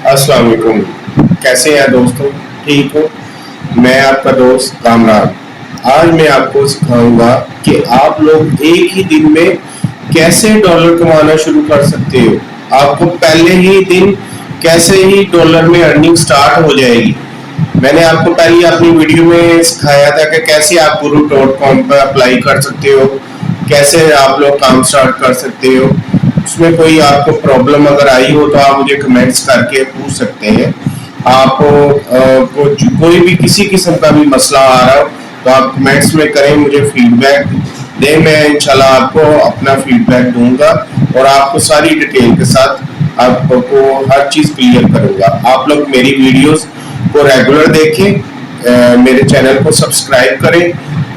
अस्सलाम वालेकुम। कैसे हैं दोस्तों? ठीक हो? मैं आपका दोस्त कामरान। आज मैं आपको सिखाऊंगा कि आप लोग एक ही दिन में कैसे डॉलर कमाना शुरू कर सकते हो। आपको पहले ही दिन कैसे ही डॉलर में अर्निंग स्टार्ट हो जाएगी। मैंने आपको पहले अपनी वीडियो में सिखाया था कि कैसे आप guru.com पर अप्लाई कर सकते हो, कैसे आप लोग काम स्टार्ट कर सकते हो। उसमें कोई आपको प्रॉब्लम अगर आई हो तो आप मुझे कमेंट्स करके पूछ सकते हैं। आपको कोई भी किसी किस्म का भी मसला आ रहा हो तो आप कमेंट्स में करें, मुझे फीडबैक दें। मैं इंशाल्लाह आपको अपना फीडबैक दूंगा और आपको सारी डिटेल के साथ आपको हर चीज़ क्लियर करूंगा। आप लोग मेरी वीडियोस को रेगुलर देखें, मेरे चैनल को सब्सक्राइब करें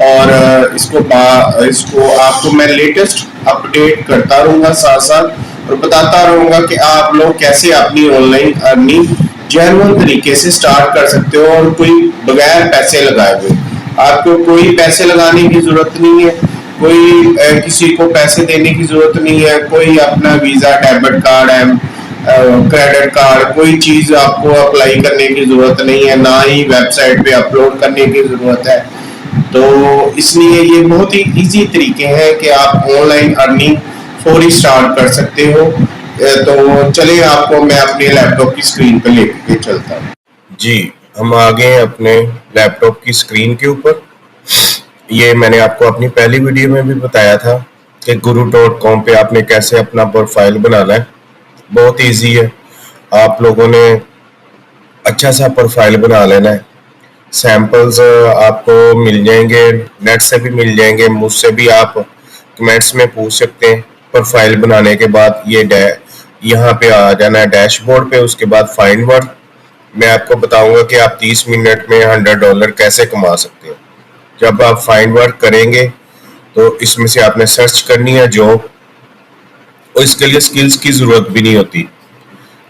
और इसको आपको मैं लेटेस्ट अपडेट करता रहूँगा साथ साथ, और बताता रहूँगा कि आप लोग कैसे अपनी ऑनलाइन अर्निंग जेन्युइन तरीके से स्टार्ट कर सकते हो और कोई बगैर पैसे लगाए हुए। आपको कोई पैसे लगाने की ज़रूरत नहीं है, कोई किसी को पैसे देने की ज़रूरत नहीं है, कोई अपना visa, debit card, credit card, कोई चीज़ आपको अप्लाई करने की ज़रूरत नहीं है, ना ही वेबसाइट पे अपलोड करने की ज़रूरत है। तो इसलिए ये बहुत ही इजी तरीके हैं कि आप ऑनलाइन अर्निंग फौरी स्टार्ट कर सकते हो। तो चलिए आपको मैं अपने लैपटॉप की स्क्रीन पर लेके चलता हूँ। जी, हम आ गए हैं अपने लैपटॉप की स्क्रीन के ऊपर। ये मैंने आपको अपनी पहली वीडियो में भी बताया था कि guru.com पे आपने कैसे अपना प्रोफाइल बनाना है। बहुत इजी है, आप लोगों ने अच्छा सा प्रोफाइल बना लेना है। सैम्पल्स आपको मिल जाएंगे, नेट से भी मिल जाएंगे, मुझसे भी आप कमेंट्स में पूछ सकते हैं। प्रोफाइल बनाने के बाद यहाँ पे आ जाना है डैशबोर्ड पे, उसके बाद फाइंड वर्ड। मैं आपको बताऊंगा कि आप 30 मिनट में $100 कैसे कमा सकते हो। जब आप फाइंड वर्क करेंगे तो इसमें से आपने सर्च करनी है जॉब, और इसके लिए स्किल्स की ज़रूरत भी नहीं होती।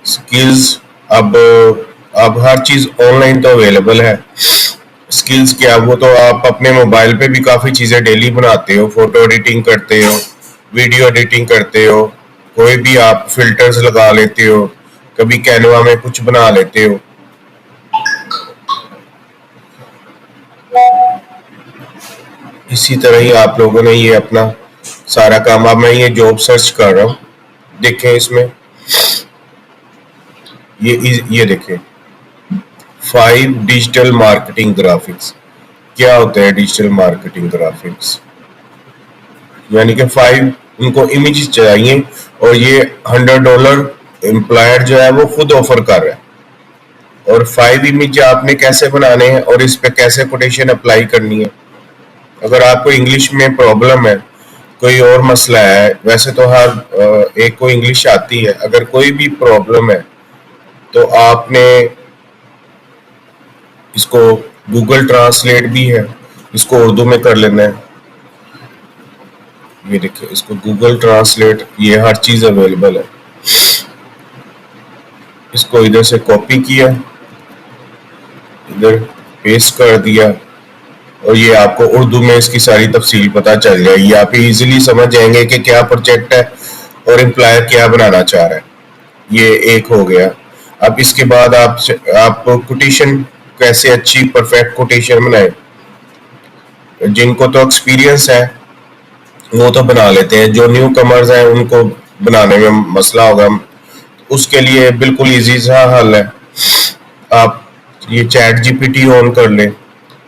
स्किल्स अब हर चीज़ ऑनलाइन तो अवेलेबल है। स्किल्स क्या, वो तो आप अपने मोबाइल पे भी काफ़ी चीज़ें डेली बनाते हो। फोटो एडिटिंग करते हो, वीडियो एडिटिंग करते हो, कोई भी आप फिल्टर्स लगा लेते हो, कभी कैनवा में कुछ बना लेते हो। इसी तरह ही आप लोगों ने ये अपना सारा काम, अब मैं ये जॉब सर्च कर रहा हूँ, देखें इसमें ये देखें 5 डिजिटल मार्केटिंग ग्राफिक्स। क्या होता है डिजिटल मार्केटिंग ग्राफिक्स? यानी कि 5 उनको इमेज चाहिए और ये $100 एम्प्लॉयर जो है वो खुद ऑफर कर रहा है। और 5 इमेज आपने कैसे बनाने हैं और इस पे कैसे कोटेशन अप्लाई करनी है। अगर आपको इंग्लिश में प्रॉब्लम है, कोई और मसला है, वैसे तो हर एक को इंग्लिश आती है, अगर कोई भी प्रॉब्लम है तो आपने इसको गूगल ट्रांसलेट भी है, इसको उर्दू में कर लेना है। ये देखिए, इसको गूगल ट्रांसलेट, ये हर चीज़ अवेलेबल है। इसको इधर से कॉपी किया, इधर पेस्ट कर दिया, और ये आपको उर्दू में इसकी सारी तफसील पता चल जाएगी। आप इजीली समझ जाएंगे कि क्या प्रोजेक्ट है और एम्प्लॉयर क्या बनाना चाह रहा है। ये एक हो गया। अब इसके बाद आप कोटेशन कैसे अच्छी परफेक्ट कोटेशन बनाए। जिनको तो एक्सपीरियंस है वो तो बना लेते हैं, जो न्यू कमर्स हैं उनको बनाने में मसला होगा। उसके लिए बिल्कुल इजी सा हल है, आप ये चैट जीपीटी ऑन कर लें।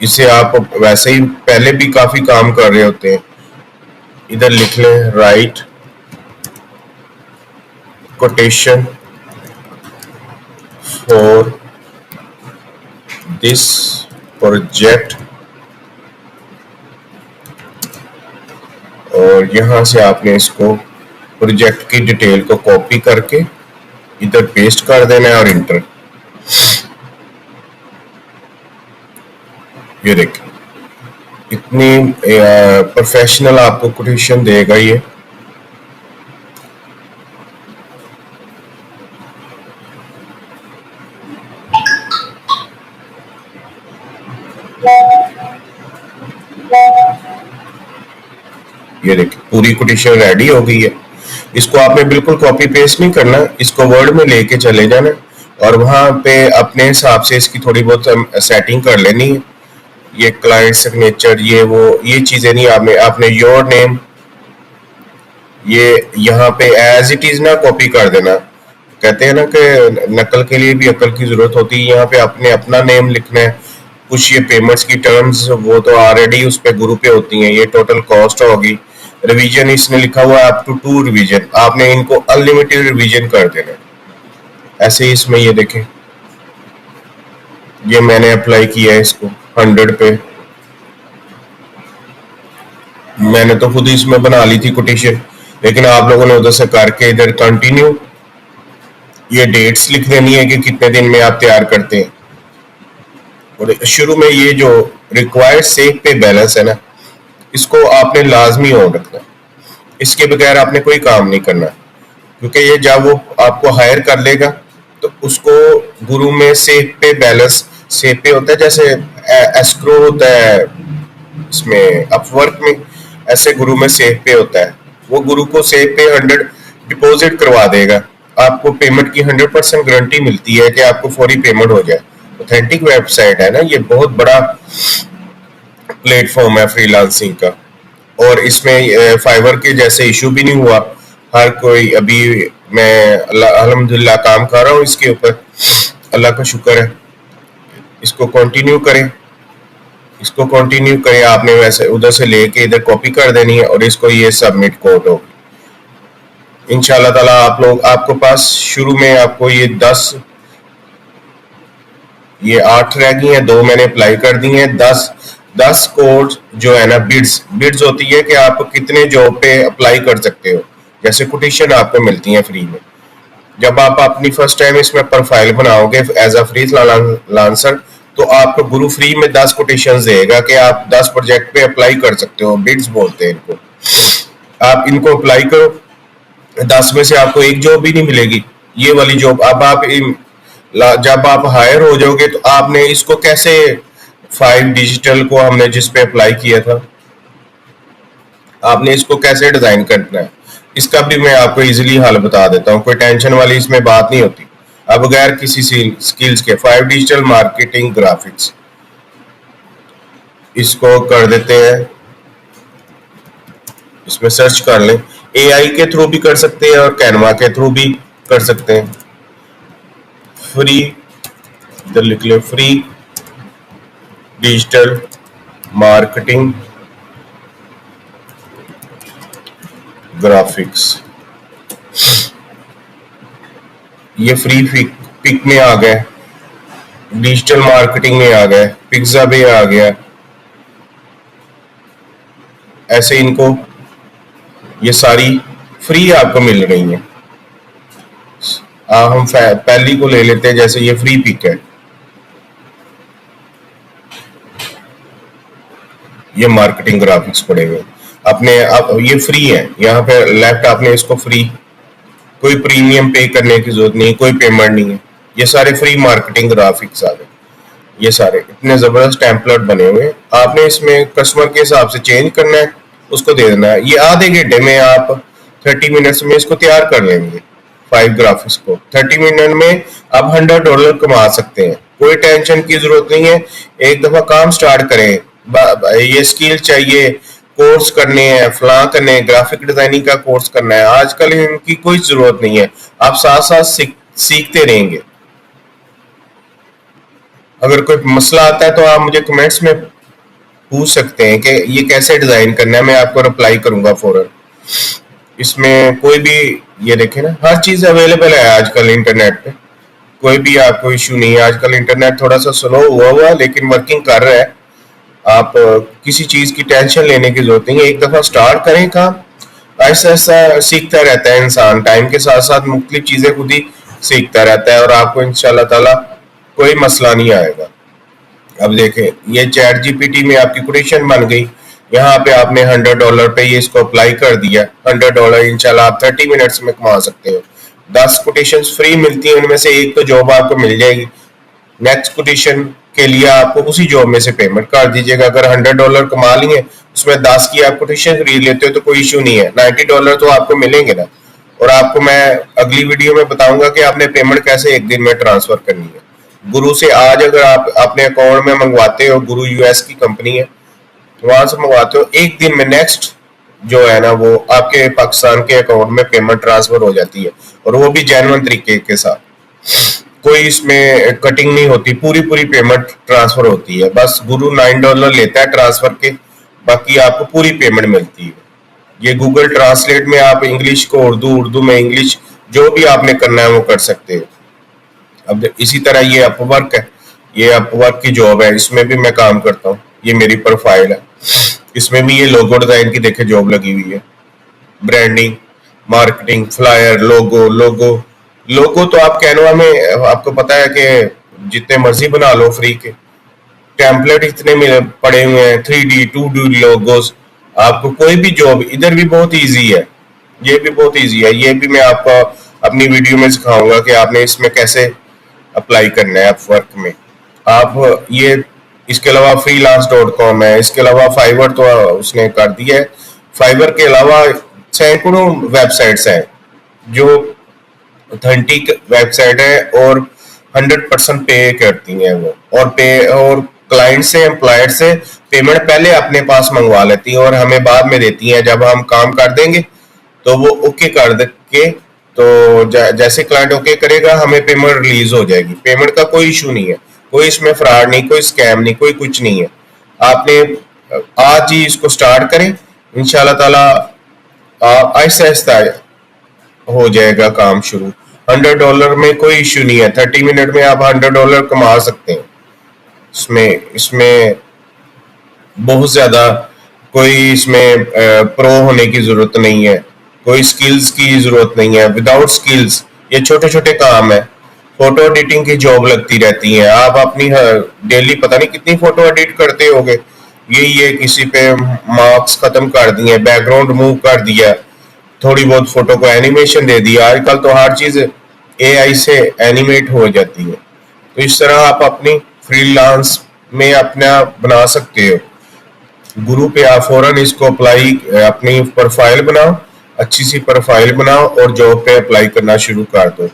इससे आप वैसे ही पहले भी काफ़ी काम कर रहे होते हैं। इधर लिख लें right quotation for this project, और यहाँ से आपने इसको प्रोजेक्ट की डिटेल को कॉपी करके इधर पेस्ट कर देना है और इंटर। ये देखिए, इतनी प्रोफेशनल आपको कोटेशन देगा ये। ये देखिए, पूरी कोटेशन रेडी हो गई है। इसको आपने बिल्कुल कॉपी पेस्ट नहीं करना, इसको वर्ड में लेके चले जाना और वहां पे अपने हिसाब से इसकी थोड़ी बहुत सेटिंग कर लेनी है। ये क्लाइंट सिग्नेचर, ये चीजें नहीं, आपने योर नेम ये यहाँ पे एज इट इज ना कॉपी कर देना। कहते हैं ना कि नकल के लिए भी अकल की जरूरत होती है। यहाँ पे आपने अपना नेम लिखना है। कुछ ये पेमेंट्स की टर्म्स वो तो ऑलरेडी उस पे ग्रुप पे होती हैं। ये टोटल कॉस्ट होगी। रिवीजन इसने लिखा हुआ है अप टू 2 रिवीजन, आपने इनको अनलिमिटेड रिवीजन कर देना। ऐसे ही इसमें ये देखें, ये मैंने अप्लाई किया है इसको 100 पे। मैंने तो खुद ही इसमें बना ली थी कोटेशन, लेकिन आप लोगों ने उधर से करके इधर कंटिन्यू ये डेट्स लिख देनी है कि कितने दिन में आप तैयार करते हैं। और शुरू में ये जो रिक्वायर्ड सेव पे बैलेंस है ना, इसको आपने लाजमी ऑन रखना। इसके बगैर आपने कोई काम नहीं करना, क्योंकि ये जब वो आपको हायर कर लेगा तो उसको गुरु में सेव पे बैलेंस, सेव पे होता है जैसे एस्क्रो होता है इसमें अपवर्क में, ऐसे गुरु में सेव पे होता है। वो गुरु को सेव पे 100 डिपॉजिट करवा देगा। आपको पेमेंट की 100% गारंटी मिलती है कि आपको फौरी पेमेंट हो जाए। ऑथेंटिक वेबसाइट है ना, ये बहुत बड़ा प्लेटफॉर्म है फ्रीलांसिंग का। और इसमें फाइवर के जैसे इशू भी नहीं हुआ। हर कोई, अभी मैं अल्हम्दुलिल्लाह काम कर रहा हूँ इसके ऊपर, अल्लाह का शुक्र है। इसको कंटिन्यू करें, इसको कंटिन्यू करें। आपने वैसे उधर से लेके इधर कॉपी कर देनी है और इसको ये सबमिट कोड होगी इंशाल्लाह ताला। आप लोग, आपको पास शुरू में आपको ये 8 रह गई हैं, 2 मैंने अप्लाई कर दी हैं। 10 कोड जो है ना, बिड्स होती है कि आप कितने जॉब पे अप्लाई कर सकते हो। जैसे कोटेशन आपको मिलती है फ्री में। जब आप अपनी फर्स्ट टाइम इसमें प्रोफाइल बनाओगे एज अ फ्रीलांसर, तो आपको गुरु फ्री में 10 कोटेशन देगा कि आप 10 प्रोजेक्ट पे अप्लाई कर सकते हो। बिड्स बोलते हैं इनको। आप इनको अप्लाई करो, 10 में से आपको एक जॉब भी नहीं मिलेगी, ये वाली जॉब। अब आप जब आप हायर हो जाओगे तो आपने इसको कैसे 5 डिजिटल को हमने जिस पे अप्लाई किया था, आपने इसको कैसे डिजाइन करना है, इसका भी मैं आपको इजीली हल बता देता हूँ। कोई टेंशन वाली इसमें बात नहीं होती। अब बगैर किसी स्किल्स के 5 डिजिटल मार्केटिंग ग्राफिक्स, इसको कर देते हैं। इसमें सर्च कर लें। एआई के थ्रू भी कर सकते हैं और कैनवा के थ्रू भी कर सकते हैं। फ्री, इधर लिख ले फ्री डिजिटल मार्केटिंग ग्राफिक्स। ये फ्री पिक में आ गए, डिजिटल मार्केटिंग में आ गए, पिक्सा भी आ गया। ऐसे इनको ये सारी फ्री आपको मिल रही हैं। हम पहली को ले लेते हैं, जैसे ये फ्री पिक है, ये मार्केटिंग ग्राफिक्स पड़े हुए अपने। अब ये फ्री है, यहाँ पे लेफ्ट आपने इसको फ्री, कोई प्रीमियम पे करने की जरूरत नहीं, कोई पेमेंट नहीं है। ये सारे फ्री मार्केटिंग ग्राफिक्स आ गए। ये सारे इतने जबरदस्त टेम्पलेट बने हुए हैं। आपने इसमें कस्टमर के हिसाब से चेंज करना है, उसको दे देना है। ये आधे घंटे में आप 30 मिनट्स में इसको तैयार कर लेंगे। 5 ग्राफिक्स को 30 मिनट में आप $100 कमा सकते हैं। कोई टेंशन की जरूरत नहीं है। एक दफा काम स्टार्ट करें। ये स्किल चाहिए, कोर्स करने हैं, फलां करने हैं, ग्राफिक डिजाइनिंग का कोर्स करना है, आजकल इनकी कोई जरूरत नहीं है। आप साथ साथ सीखते रहेंगे। अगर कोई मसला आता है तो आप मुझे कमेंट्स में पूछ सकते हैं कि ये कैसे डिजाइन करना है, मैं आपको रिप्लाई करूंगा फौरन। इसमें कोई भी, ये देखें ना, हर चीज अवेलेबल है आजकल इंटरनेट पे। कोई भी आपको इशू नहीं है। आजकल इंटरनेट थोड़ा सा स्लो हुआ लेकिन वर्किंग कर रहा है। आप किसी चीज की टेंशन लेने की जरूरत नहीं है। एक दफा स्टार्ट करें काम, ऐसा ऐसा सीखता रहता है इंसान। टाइम के साथ साथ मुख्तलिफ चीजें खुद ही सीखता रहता है और आपको इंशाल्लाह ताला कोई मसला नहीं आएगा। अब देखें, ये चैट जीपीटी में आपकी कोटेशन बन गई। यहाँ पे आपने $100 पे ये इसको अप्लाई कर दिया। $100 इंशाल्लाह आप 30 मिनट्स में कमा सकते हो। 10 कोटेशन फ्री मिलती है, उनमें से एक तो जॉब आपको मिल जाएगी। नेक्स्ट कोटेशन के लिए आपको उसी जॉब में से पेमेंट कर दीजिएगा। अगर $100 कमा लिए, उसमें 10 की आप कोटेशन खरीद लेते हो तो कोई इशू नहीं है। $90 तो आपको मिलेंगे ना। और आपको मैं अगली वीडियो में बताऊंगा कि आपने पेमेंट कैसे एक दिन में ट्रांसफर करनी है। गुरु से आज अगर आप अपने अकाउंट में मंगवाते हो, गुरु यूएस की कंपनी है, वहां से मंगवाते हो, एक दिन में नेक्स्ट जो है ना वो आपके पाकिस्तान के अकाउंट में पेमेंट ट्रांसफर हो जाती है, और वो भी जेन्युइन तरीके के साथ। कोई इसमें कटिंग नहीं होती, पूरी पूरी पेमेंट ट्रांसफर होती है। बस गुरु $9 लेता है ट्रांसफर के, बाकी आपको पूरी पेमेंट मिलती है। ये गूगल ट्रांसलेट में आप इंग्लिश को उर्दू, उर्दू में इंग्लिश, जो भी आपने करना है वो कर सकते हो। अब इसी तरह ये अपवर्क है, ये अपवर्क की जॉब है, इसमें भी मैं काम करता हूँ। ये मेरी प्रोफाइल है, इसमें भी ये लोगो डिजाइन की देखे जॉब लगी हुई है। ब्रांडिंग, मार्केटिंग, फ्लायर, लोगो लोगो लोगो तो आप कैनवा में आपको पता है कि जितने मर्जी बना लो फ्री के। टेम्पलेट इतने मिले पड़े हुए हैं, 3D 2D लोगोस। आपको कोई भी जॉब इधर भी बहुत इजी है, ये भी बहुत इजी है। ये भी मैं आपको अपनी वीडियो में सिखाऊंगा कि आपने इसमें कैसे अप्लाई करना है अपवर्क में। आप ये इसके अलावा freelance.com है, इसके अलावा फाइवर तो उसने कर दिया है। फाइवर के अलावा सैकड़ों वेबसाइट्स हैं जो ऑथेंटिक वेबसाइट है और 100% पे करती हैं वो, और क्लाइंट से, एम्प्लॉयर से पेमेंट पहले अपने पास मंगवा लेती हैं और हमें बाद में देती हैं। जब हम काम कर देंगे तो वो ओके कर दे के, तो जैसे क्लाइंट ओके करेगा हमें पेमेंट रिलीज हो जाएगी। पेमेंट का कोई इशू नहीं है, कोई इसमें फ्रॉड नहीं, कोई स्कैम नहीं, कोई कुछ नहीं है। आपने आज ही इसको स्टार्ट करें, इंशाल्लाह ताला आहिस्ता आहिस्ता हो जाएगा काम शुरू। $100 में कोई इश्यू नहीं है, 30 मिनट में आप $100 कमा सकते हैं। इसमें इसमें बहुत ज्यादा कोई इसमें प्रो होने की जरूरत नहीं है, कोई स्किल्स की जरूरत नहीं है। विदाउट स्किल्स ये छोटे छोटे काम है। फोटो एडिटिंग की जॉब लगती रहती है, आप अपनी डेली पता नहीं कितनी फोटो एडिट करते होगे। यही है, किसी पे मार्क्स खत्म कर दिए, बैकग्राउंड रिमूव कर दिया, थोड़ी बहुत फोटो को एनिमेशन दे दिया। आजकल तो हर चीज एआई से एनिमेट हो जाती है। तो इस तरह आप अपनी फ्रीलांस में अपना बना सकते हो। गुरु पे आप फौरन इसको अप्लाई, अपनी प्रोफाइल बनाओ, अच्छी सी प्रोफाइल बनाओ और जॉब पे अप्लाई करना शुरू कर दो।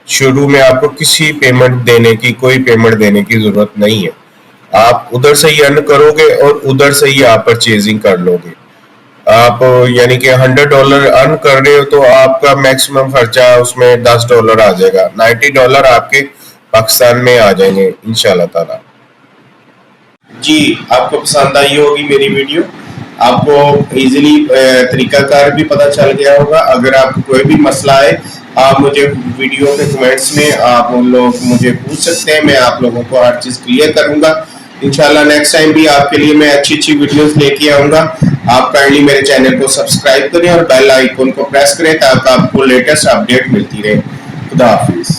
शुरू में आपको किसी कोई पेमेंट देने की जरूरत नहीं है। आप उधर से ही अर्न करोगे और उधर से ही आप परचेजिंग कर लोगे। आप यानी कि $100 अर्न कर रहे हो तो आपका मैक्सिमम खर्चा उसमें $10 आ जाएगा, $90 आपके पाकिस्तान में आ जाएंगे इंशाल्लाह ताला। जी, आपको पसंद आई होगी मेरी वीडियो, आपको इजीली तरीकाकार भी पता चल गया होगा। अगर आपको कोई भी मसला है, आप मुझे वीडियो के कमेंट्स में आप लोग मुझे पूछ सकते हैं, मैं आप लोगों को हर चीज़ क्लियर करूंगा। इंशाल्लाह नेक्स्ट टाइम भी आपके लिए मैं अच्छी अच्छी वीडियोस लेके आऊंगा। आप काइंडली मेरे चैनल को सब्सक्राइब करें और बेल आइकन को प्रेस करें ताकि आपको लेटेस्ट अपडेट मिलती रहे। खुदा हाफिज।